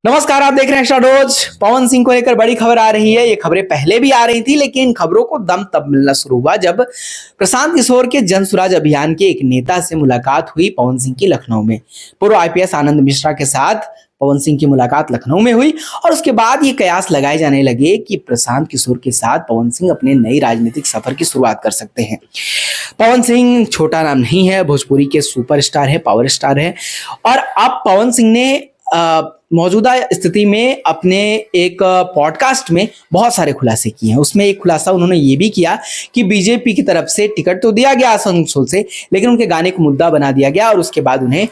नमस्कार, आप देख रहे हैं एक्स्ट्रा डोज। पवन सिंह को लेकर बड़ी खबर आ रही है। ये खबरें पहले भी आ रही थी, लेकिन खबरों को दम तब मिलना शुरू हुआ जब प्रशांत किशोर के जन सुराज अभियान के एक नेता से मुलाकात हुई पवन सिंह की लखनऊ में। पूर्व आईपीएस आनंद मिश्रा के साथ पवन सिंह की मुलाकात लखनऊ में हुई और उसके बाद ये कयास लगाए जाने लगे कि प्रशांत किशोर के साथ पवन सिंह अपने नई राजनीतिक सफर की शुरुआत कर सकते हैं। पवन सिंह छोटा नाम नहीं है, भोजपुरी के सुपरस्टार है, पावर स्टार है। और अब पवन सिंह ने मौजूदा स्थिति में अपने एक पॉडकास्ट में बहुत सारे खुलासे किए हैं। उसमें एक खुलासा उन्होंने ये भी किया कि बीजेपी की तरफ से टिकट तो दिया गया आसनसोल से, लेकिन उनके गाने को मुद्दा बना दिया गया और उसके बाद उन्हें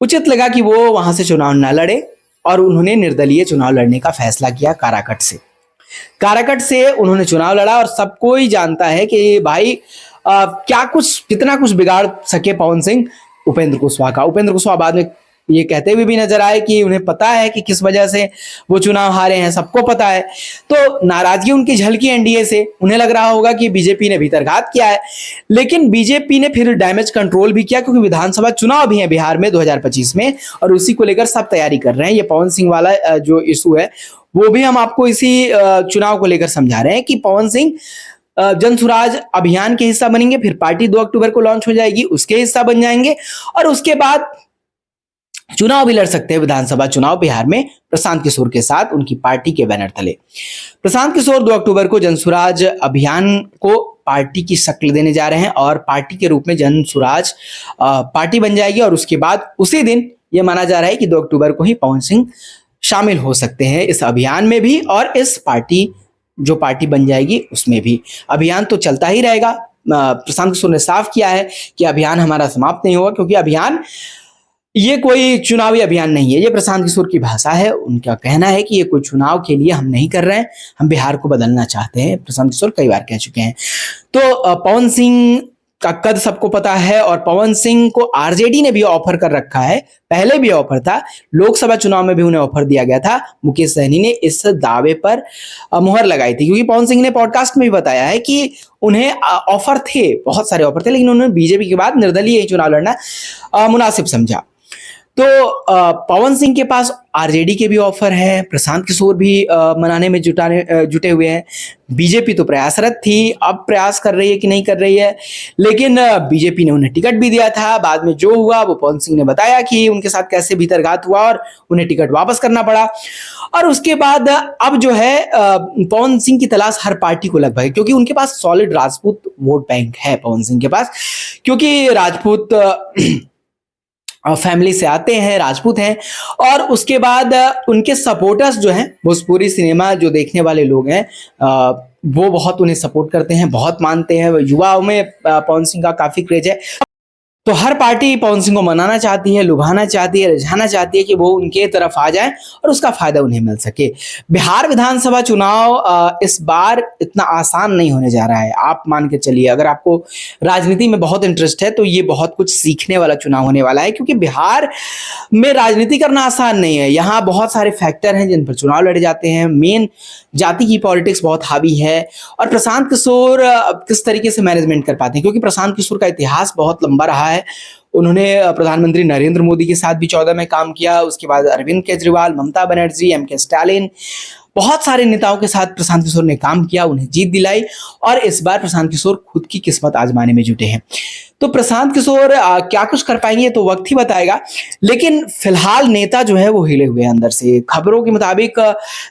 उचित लगा कि वो वहां से चुनाव ना लड़े और उन्होंने निर्दलीय चुनाव लड़ने का फैसला किया। काराकट से उन्होंने चुनाव लड़ा और सबको ही जानता है कि भाई कितना कुछ बिगाड़ सके पवन सिंह उपेंद्र कुशवाहा बाद में ये कहते हुए भी नजर आए कि उन्हें पता है कि किस वजह से वो चुनाव हारे हैं, सबको पता है। तो नाराजगी उनकी झलकी एनडीए से। उन्हें लग रहा होगा कि बीजेपी ने भीतरघात किया है, लेकिन बीजेपी ने फिर डैमेज कंट्रोल भी किया, क्योंकि विधानसभा चुनाव भी है बिहार में 2025 में और उसी को लेकर सब तैयारी कर रहे हैं। ये पवन सिंह वाला जो इशू है वो भी हम आपको इसी चुनाव को लेकर समझा रहे हैं कि पवन सिंह जन सुराज अभियान के हिस्सा बनेंगे, फिर पार्टी 2 अक्टूबर को लॉन्च हो जाएगी, उसके हिस्सा बन जाएंगे और उसके बाद चुनाव भी लड़ सकते हैं। विधानसभा चुनाव बिहार में प्रशांत किशोर के साथ उनकी पार्टी के बैनर तले। प्रशांत किशोर 2 अक्टूबर को जनसुराज अभियान को पार्टी की शक्ल देने जा रहे हैं और पार्टी के रूप में जनसुराज पार्टी बन जाएगी और उसके बाद उसी दिन यह माना जा रहा है कि 2 अक्टूबर को ही पवन सिंह शामिल हो सकते हैं इस अभियान में भी और इस पार्टी बन जाएगी उसमें भी। अभियान तो चलता ही रहेगा। प्रशांत किशोर ने साफ किया है कि अभियान हमारा समाप्त नहीं होगा, क्योंकि अभियान ये कोई चुनावी अभियान नहीं है। ये प्रशांत किशोर की भाषा है। उनका कहना है कि ये कोई चुनाव के लिए हम नहीं कर रहे हैं, हम बिहार को बदलना चाहते हैं। प्रशांत किशोर कई बार कह चुके हैं। तो पवन सिंह का कद सबको पता है और पवन सिंह को आरजेडी ने भी ऑफर कर रखा है। पहले भी ऑफर था, लोकसभा चुनाव में भी उन्हें ऑफर दिया गया था। मुकेश सहनी ने इस दावे पर मुहर लगाई थी, क्योंकि पवन सिंह ने पॉडकास्ट में भी बताया है कि उन्हें ऑफर थे, बहुत सारे ऑफर थे, लेकिन उन्होंने बीजेपी के बाद निर्दलीय चुनाव लड़ना मुनासिब समझा। तो पवन सिंह के पास आरजेडी के भी ऑफर है, प्रशांत किशोर भी मनाने में जुटे हुए हैं। बीजेपी तो प्रयासरत थी, अब प्रयास कर रही है कि नहीं कर रही है, लेकिन बीजेपी ने उन्हें टिकट भी दिया था। बाद में जो हुआ वो पवन सिंह ने बताया कि उनके साथ कैसे भीतरघात हुआ और उन्हें टिकट वापस करना पड़ा। और उसके बाद अब जो है पवन सिंह की तलाश हर पार्टी को लगभग है, क्योंकि उनके पास सॉलिड राजपूत वोट बैंक है पवन सिंह के पास, क्योंकि राजपूत फैमिली से आते हैं, राजपूत हैं। और उसके बाद उनके सपोर्टर्स जो हैं, भोजपुरी सिनेमा जो देखने वाले लोग हैं, वो बहुत उन्हें सपोर्ट करते हैं, बहुत मानते हैं। युवाओं में पवन सिंह का काफी क्रेज है। तो हर पार्टी पवन सिंह को मनाना चाहती है, लुभाना चाहती है, रिझाना चाहती है कि वो उनके तरफ आ जाए और उसका फायदा उन्हें मिल सके। बिहार विधानसभा चुनाव इस बार इतना आसान नहीं होने जा रहा है। आप मान के चलिए, अगर आपको राजनीति में बहुत इंटरेस्ट है तो ये बहुत कुछ सीखने वाला चुनाव होने वाला है, क्योंकि बिहार में राजनीति करना आसान नहीं है। यहाँ बहुत सारे फैक्टर हैं जिन पर चुनाव लड़े जाते हैं। मेन जाति की पॉलिटिक्स बहुत हावी है और प्रशांत किशोर किस तरीके से मैनेजमेंट कर पाते हैं, क्योंकि प्रशांत किशोर का इतिहास बहुत लंबा रहा है। उन्होंने प्रधानमंत्री नरेंद्र मोदी के साथ भी 14 में काम किया, उसके बाद अरविंद केजरीवाल, ममता बनर्जी, एम के स्टालिन, बहुत सारे नेताओं के साथ प्रशांत किशोर ने काम किया, उन्हें जीत दिलाई और इस बार प्रशांत किशोर खुद की किस्मत आजमाने में जुटे हैं। तो प्रशांत किशोर क्या कुछ कर पाएंगे तो वक्त ही बताएगा, लेकिन फिलहाल नेता जो है वो हिले हुए हैं अंदर से। खबरों के मुताबिक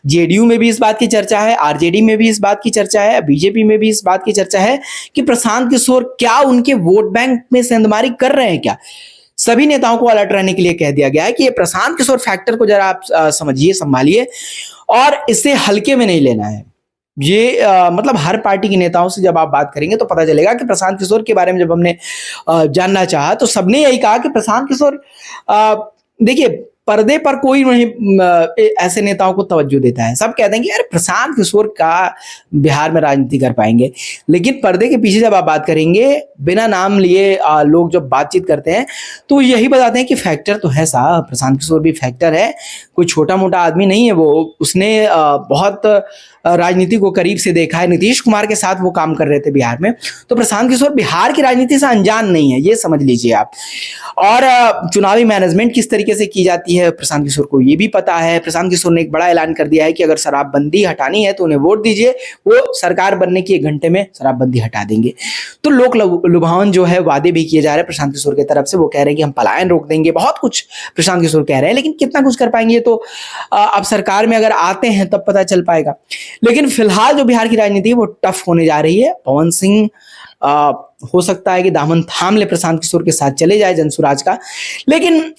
जेडीयू में भी इस बात की चर्चा है, आरजेडी में भी इस बात की चर्चा है, बीजेपी में भी इस बात की चर्चा है कि प्रशांत किशोर क्या उनके वोट बैंक में सेंधमारी कर रहे हैं क्या। सभी नेताओं को अलर्ट रहने के लिए कह दिया गया है कि ये प्रशांत किशोर फैक्टर को जरा आप समझिए, संभालिए और इसे हल्के में नहीं लेना है। ये मतलब हर पार्टी के नेताओं से जब आप बात करेंगे तो पता चलेगा कि प्रशांत किशोर के बारे में जब हमने जानना चाहा तो सबने यही कहा कि प्रशांत किशोर देखिए, पर्दे पर कोई नहीं ऐसे नेताओं को तवज्जो देता है। सब कहते हैं कि यार प्रशांत किशोर का बिहार में राजनीति कर पाएंगे, लेकिन पर्दे के पीछे जब आप बात करेंगे, बिना नाम लिए लोग जब बातचीत करते हैं तो यही बताते हैं कि फैक्टर तो है साहब, प्रशांत किशोर भी फैक्टर है, कोई छोटा मोटा आदमी नहीं है वो। उसने बहुत राजनीति को करीब से देखा है, नीतीश कुमार के साथ वो काम कर रहे थे बिहार में। तो प्रशांत किशोर बिहार की राजनीति से अनजान नहीं है, ये समझ लीजिए आप। और चुनावी मैनेजमेंट किस तरीके से की जाती है है, प्रशांत किशोर को ये भी पता है। प्रशांत किशोर ने एक बड़ा ऐलान कर दिया है कि अगर शराबबंदी हटानी है तो उन्हें वोट दीजिए, वो सरकार बनने की 1 घंटे में शराबबंदी हटा देंगे। तो लोक लुभावन जो है वादे भी किए जा रहे हैं प्रशांत किशोर की तरफ से। वो कह रहे हैं कि हम पलायन रोक देंगे, बहुत कुछ प्रशांत किशोर कह रहे हैं, लेकिन कितना कुछ कर पाएंगे तो अब सरकार में अगर आते हैं तब पता चल पाएगा। लेकिन फिलहाल जो बिहार की राजनीति है वो टफ होने जा रही है। पवन सिंह हो सकता है कि दामन थाम ले प्रशांत किशोर के साथ चले जाए जनसुराज का, लेकिन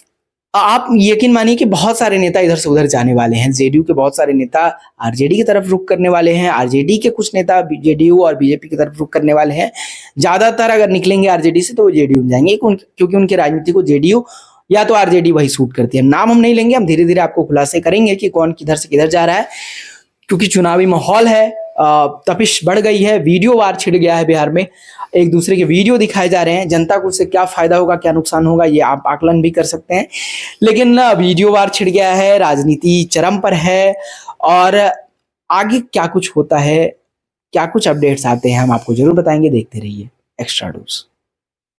आप यकीन मानिए कि बहुत सारे नेता इधर से उधर जाने वाले हैं। जेडीयू के बहुत सारे नेता आरजेडी की तरफ रुख करने वाले हैं, आरजेडी के कुछ नेता जेडीयू और बीजेपी की तरफ रुख करने वाले हैं। ज्यादातर अगर निकलेंगे आरजेडी से तो वो जेडीयू में जाएंगे, क्योंकि उनकी राजनीति को जेडीयू या तो आरजेडी वही सूट करती है। नाम हम नहीं लेंगे, हम धीरे धीरे आपको खुलासे करेंगे कि कौन किधर से किधर जा रहा है, क्योंकि चुनावी माहौल है, तपिश बढ़ गई है, वीडियो वार छिड़ गया है बिहार में, एक दूसरे के वीडियो दिखाए जा रहे हैं। जनता को उससे क्या फायदा होगा, क्या नुकसान होगा, ये आप आकलन भी कर सकते हैं। लेकिन वीडियो वार छिड़ गया है, राजनीति चरम पर है, और आगे क्या कुछ होता है, क्या कुछ अपडेट्स आते हैं, हम आपको जरूर बताएंगे। देखते रहिए एक्स्ट्रा डोज।